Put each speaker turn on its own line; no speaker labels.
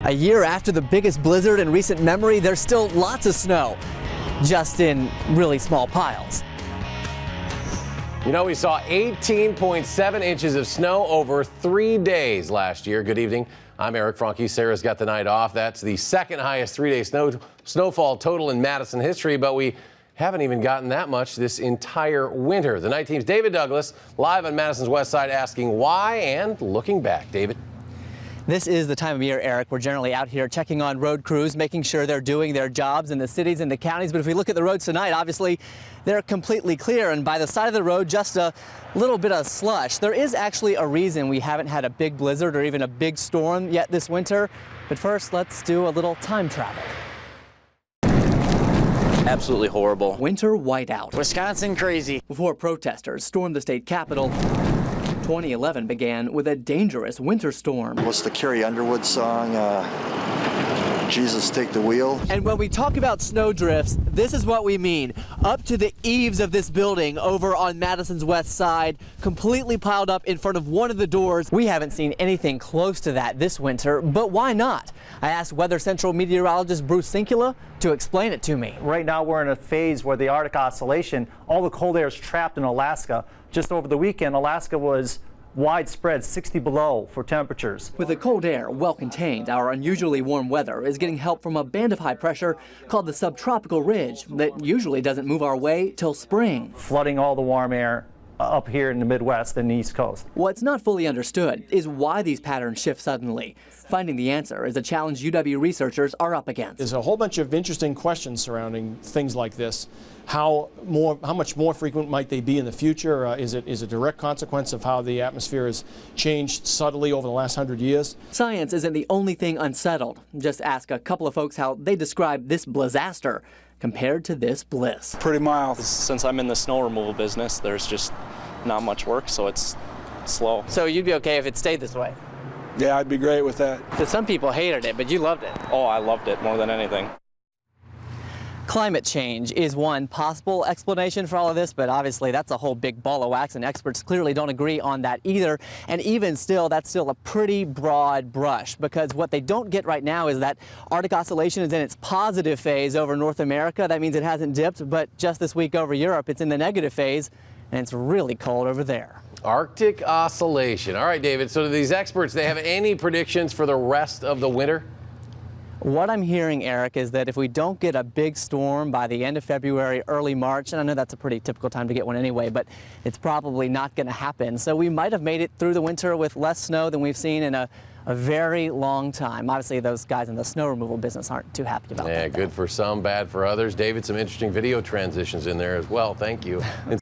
A year after the biggest blizzard in recent memory, there's still lots of snow, just in really small piles.
You know, we saw 18.7 inches of snow over 3 days last year. Good evening. I'm Eric Franke. Sarah's got the night off. That's the second highest 3-day snowfall total in Madison history, but we haven't even gotten that much this entire winter. The night team's David Douglas live on Madison's west side asking why and looking back. David.
This is the time of year, Eric. We're generally out here checking on road crews, making sure they're doing their jobs in the cities and the counties. But if we look at the roads tonight, obviously they're completely clear. And by the side of the road, just a little bit of slush. There is actually a reason we haven't had a big blizzard or even a big storm yet this winter. But first, let's do a little time travel.
Absolutely horrible.
Winter whiteout.
Wisconsin crazy.
Before protesters stormed the state capitol, 2011 began with a dangerous winter storm.
What's the Carrie Underwood song? Jesus Take the Wheel.
And when we talk about snow drifts, this is what we mean. Up to the eaves of this building over on Madison's west side, completely piled up in front of one of the doors. We haven't seen anything close to that this winter, but why not? I asked Weather Central meteorologist Bruce Sinkula to explain it to me.
Right now we're in a phase where the Arctic Oscillation, all the cold air is trapped in Alaska. Just over the weekend, Alaska was widespread 60 below for temperatures.
With the cold air well contained, our unusually warm weather is getting help from a band of high pressure called the subtropical ridge that usually doesn't move our way till spring.
Flooding all the warm air up here in the Midwest and the East Coast.
What's not fully understood is why these patterns shift suddenly. Finding the answer is a challenge UW researchers are up against.
There's a whole bunch of interesting questions surrounding things like this. How much more frequent might they be in the future? Is it a direct consequence of how the atmosphere has changed subtly over the last 100 years?
Science isn't the only thing unsettled. Just ask a couple of folks how they describe this blizaster compared to this bliss.
Pretty mild. Since I'm in the snow removal business, there's just not much work, so it's slow.
So you'd be okay if it stayed this way?
Yeah, I'd be great with that.
Because some people hated it, but you loved it.
Oh, I loved it more than anything.
Climate change is one possible explanation for all of this, but obviously that's a whole big ball of wax, and experts clearly don't agree on that either. And even still, that's still a pretty broad brush, because what they don't get right now is that Arctic Oscillation is in its positive phase over North America. That means it hasn't dipped, but just this week over Europe, it's in the negative phase, and it's really cold over there.
Arctic Oscillation. All right, David, so do these experts, they have any predictions for the rest of the winter?
What I'm hearing, Eric, is that if we don't get a big storm by the end of February, early March, and I know that's a pretty typical time to get one anyway, but it's probably not going to happen. So we might have made it through the winter with less snow than we've seen in a very long time. Obviously, those guys in the snow removal business aren't too happy about that.
Yeah, good for some, bad for others. David, some interesting video transitions in there as well. Thank you.